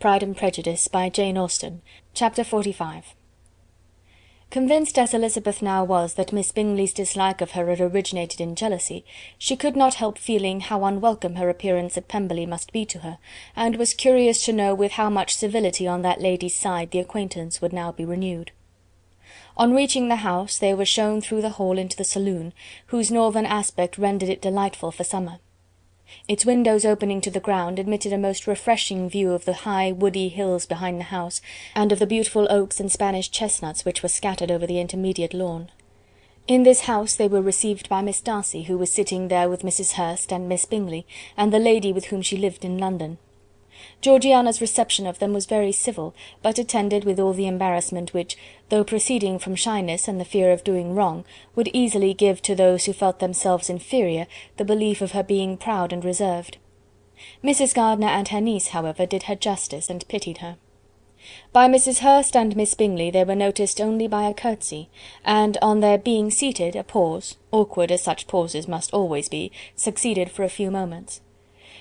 Pride and Prejudice by Jane Austen. Chapter 45. Convinced as Elizabeth now was that Miss Bingley's dislike of her had originated in jealousy, she could not help feeling how unwelcome her appearance at Pemberley must be to her, and was curious to know with how much civility on that lady's side the acquaintance would now be renewed. On reaching the house, they were shown through the hall into the saloon, whose northern aspect rendered it delightful for summer. Its windows opening to the ground admitted a most refreshing view of the high woody hills behind the house, and of the beautiful oaks and Spanish chestnuts which were scattered over the intermediate lawn. In this house they were received by Miss Darcy, who was sitting there with Mrs. Hurst and Miss Bingley, and the lady with whom she lived in London. Georgiana's reception of them was very civil, but attended with all the embarrassment which, though proceeding from shyness and the fear of doing wrong, would easily give to those who felt themselves inferior the belief of her being proud and reserved. Mrs. Gardiner and her niece, however, did her justice, and pitied her. By Mrs. Hurst and Miss Bingley they were noticed only by a curtsy, and on their being seated a pause, awkward as such pauses must always be, succeeded for a few moments.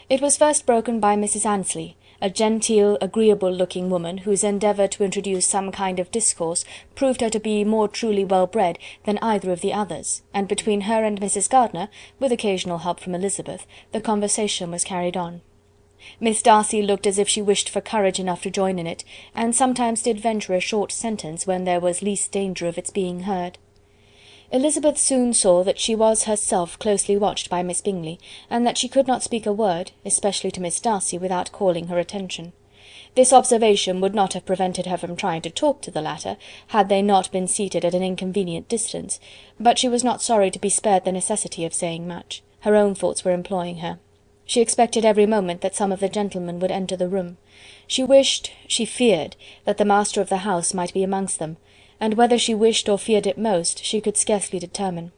It was first broken by Mrs. Annesley, a genteel, agreeable-looking woman, whose endeavour to introduce some kind of discourse proved her to be more truly well-bred than either of the others, and between her and Mrs. Gardiner, with occasional help from Elizabeth, the conversation was carried on. Miss Darcy looked as if she wished for courage enough to join in it, and sometimes did venture a short sentence when there was least danger of its being heard. Elizabeth soon saw that she was herself closely watched by Miss Bingley, and that she could not speak a word, especially to Miss Darcy, without calling her attention. This observation would not have prevented her from trying to talk to the latter, had they not been seated at an inconvenient distance, but she was not sorry to be spared the necessity of saying much. Her own thoughts were employing her. She expected every moment that some of the gentlemen would enter the room. She wished, she feared, that the master of the house might be amongst them, and whether she wished or feared it most, she could scarcely determine.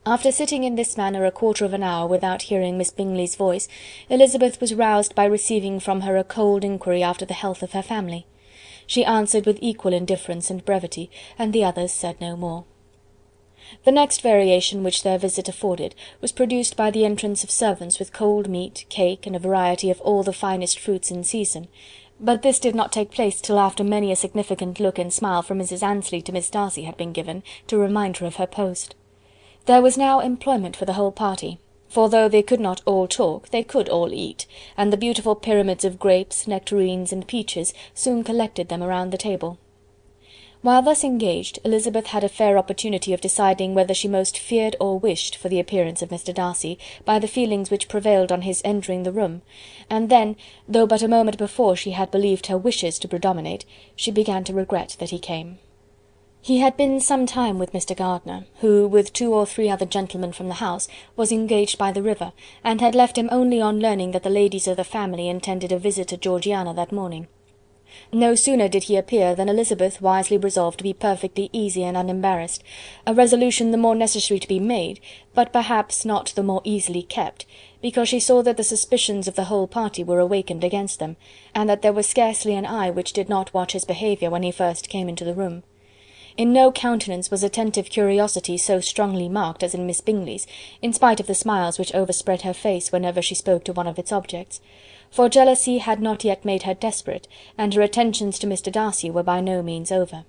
After sitting in this manner a quarter of an hour without hearing Miss Bingley's voice, Elizabeth was roused by receiving from her a cold inquiry after the health of her family. She answered with equal indifference and brevity, and the others said no more. The next variation which their visit afforded was produced by the entrance of servants with cold meat, cake, and a variety of all the finest fruits in season, but this did not take place till after many a significant look and smile from Mrs. Annesley to Miss Darcy had been given, to remind her of her post. There was now employment for the whole party, for though they could not all talk, they could all eat, and the beautiful pyramids of grapes, nectarines, and peaches soon collected them around the table. While thus engaged, Elizabeth had a fair opportunity of deciding whether she most feared or wished for the appearance of Mr. Darcy, by the feelings which prevailed on his entering the room, and then, though but a moment before she had believed her wishes to predominate, she began to regret that he came. He had been some time with Mr. Gardiner, who, with 2 or 3 other gentlemen from the house, was engaged by the river, and had left him only on learning that the ladies of the family intended a visit to Georgiana that morning. No sooner did he appear than Elizabeth wisely resolved to be perfectly easy and unembarrassed, a resolution the more necessary to be made, but perhaps not the more easily kept, because she saw that the suspicions of the whole party were awakened against them, and that there was scarcely an eye which did not watch his behaviour when he first came into the room. In no countenance was attentive curiosity so strongly marked as in Miss Bingley's, in spite of the smiles which overspread her face whenever she spoke to one of its objects, for jealousy had not yet made her desperate, and her attentions to Mr. Darcy were by no means over.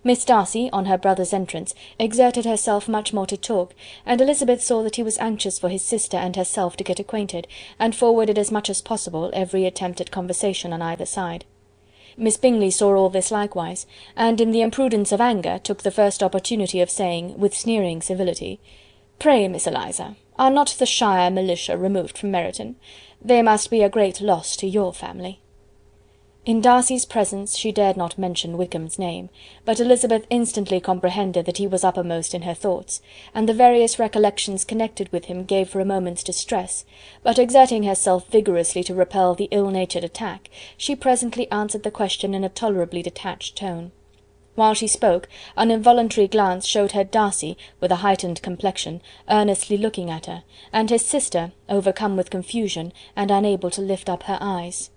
Miss Darcy, on her brother's entrance, exerted herself much more to talk, and Elizabeth saw that he was anxious for his sister and herself to get acquainted, and forwarded as much as possible every attempt at conversation on either side. Miss Bingley saw all this likewise, and in the imprudence of anger took the first opportunity of saying, with sneering civility, "Pray, Miss Eliza, are not the shire militia removed from Meryton? They must be a great loss to your family." In Darcy's presence she dared not mention Wickham's name, but Elizabeth instantly comprehended that he was uppermost in her thoughts, and the various recollections connected with him gave her a moment's distress, but exerting herself vigorously to repel the ill-natured attack, she presently answered the question in a tolerably detached tone. While she spoke, an involuntary glance showed her Darcy, with a heightened complexion, earnestly looking at her, and his sister, overcome with confusion, and unable to lift up her eyes.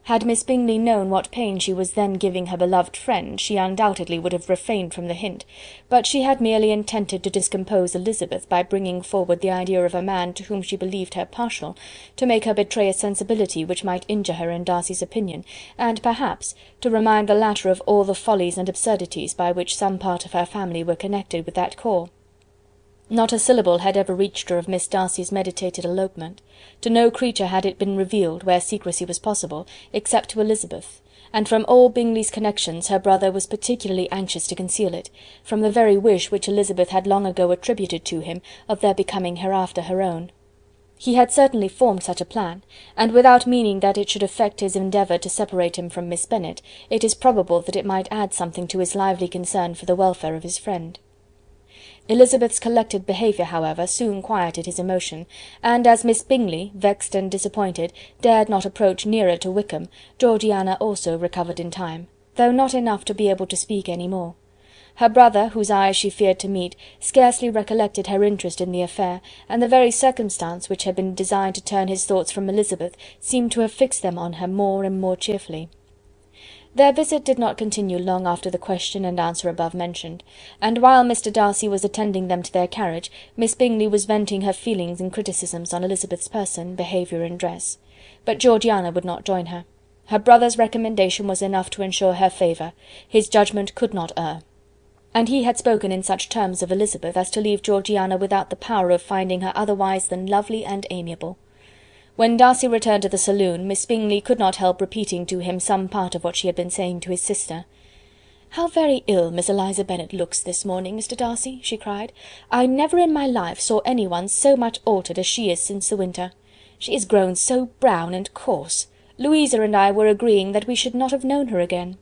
Had Miss Bingley known what pain she was then giving her beloved friend, she undoubtedly would have refrained from the hint, but she had merely intended to discompose Elizabeth by bringing forward the idea of a man to whom she believed her partial, to make her betray a sensibility which might injure her in Darcy's opinion, and perhaps to remind the latter of all the follies and absurdities by which some part of her family were connected with that corps. Not a syllable had ever reached her of Miss Darcy's meditated elopement. To no creature had it been revealed, where secrecy was possible, except to Elizabeth, and from all Bingley's connections her brother was particularly anxious to conceal it, from the very wish which Elizabeth had long ago attributed to him of their becoming hereafter her own. He had certainly formed such a plan, and without meaning that it should affect his endeavour to separate him from Miss Bennet, it is probable that it might add something to his lively concern for the welfare of his friend. Elizabeth's collected behaviour, however, soon quieted his emotion, and as Miss Bingley, vexed and disappointed, dared not approach nearer to Wickham, Georgiana also recovered in time, though not enough to be able to speak any more. Her brother, whose eyes she feared to meet, scarcely recollected her interest in the affair, and the very circumstance which had been designed to turn his thoughts from Elizabeth seemed to have fixed them on her more and more cheerfully. Their visit did not continue long after the question and answer above mentioned, and while Mr. Darcy was attending them to their carriage, Miss Bingley was venting her feelings in criticisms on Elizabeth's person, behaviour, and dress. But Georgiana would not join her. Her brother's recommendation was enough to ensure her favour. His judgment could not err. And he had spoken in such terms of Elizabeth as to leave Georgiana without the power of finding her otherwise than lovely and amiable. When Darcy returned to the saloon, Miss Bingley could not help repeating to him some part of what she had been saying to his sister. "How very ill Miss Eliza Bennet looks this morning, Mr. Darcy," she cried. "I never in my life saw any one so much altered as she is since the winter. She is grown so brown and coarse. Louisa and I were agreeing that we should not have known her again."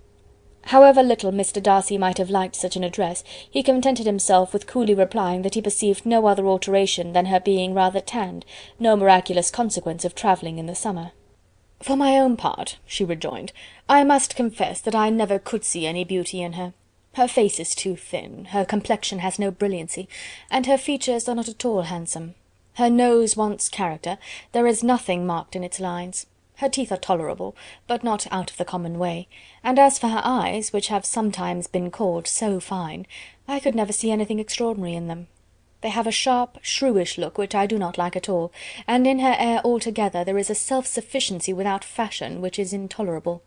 However little Mr. Darcy might have liked such an address, he contented himself with coolly replying that he perceived no other alteration than her being rather tanned, no miraculous consequence of travelling in the summer. "For my own part," she rejoined, "I must confess that I never could see any beauty in her. Her face is too thin, her complexion has no brilliancy, and her features are not at all handsome. Her nose wants character, there is nothing marked in its lines. Her teeth are tolerable, but not out of the common way, and as for her eyes, which have sometimes been called so fine, I could never see anything extraordinary in them. They have a sharp, shrewish look, which I do not like at all, and in her air altogether there is a self-sufficiency without fashion, which is intolerable."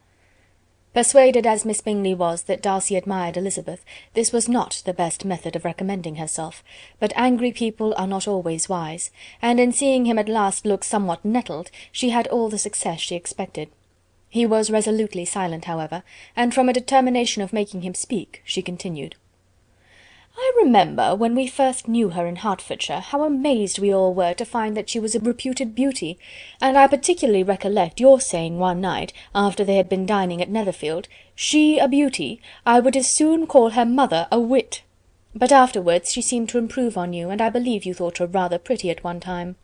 Persuaded as Miss Bingley was that Darcy admired Elizabeth, this was not the best method of recommending herself, but angry people are not always wise, and in seeing him at last look somewhat nettled, she had all the success she expected. He was resolutely silent, however, and from a determination of making him speak, she continued. "I remember, when we first knew her in Hertfordshire, how amazed we all were to find that she was a reputed beauty, and I particularly recollect your saying one night, after they had been dining at Netherfield, 'She a beauty! I would as soon call her mother a wit.' But afterwards she seemed to improve on you, and I believe you thought her rather pretty at one time."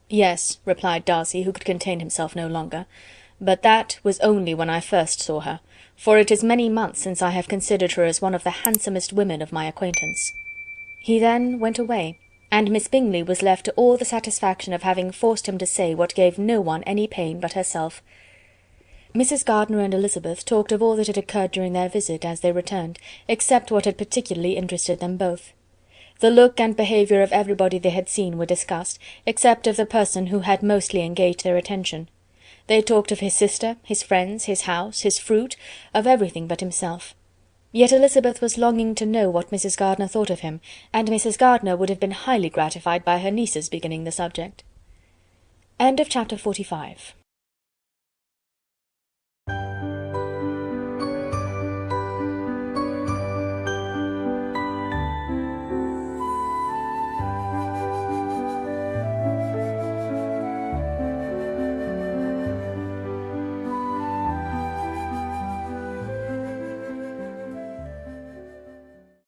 "Yes," replied Darcy, who could contain himself no longer, "but that was only when I first saw her, for it is many months since I have considered her as one of the handsomest women of my acquaintance." He then went away, and Miss Bingley was left to all the satisfaction of having forced him to say what gave no one any pain but herself. Mrs. Gardiner and Elizabeth talked of all that had occurred during their visit, as they returned, except what had particularly interested them both. The look and behaviour of everybody they had seen were discussed, except of the person who had mostly engaged their attention. They talked of his sister, his friends, his house, his fruit, of everything but himself. Yet Elizabeth was longing to know what Mrs. Gardiner thought of him, and Mrs. Gardiner would have been highly gratified by her niece's beginning the subject. Chapter 45.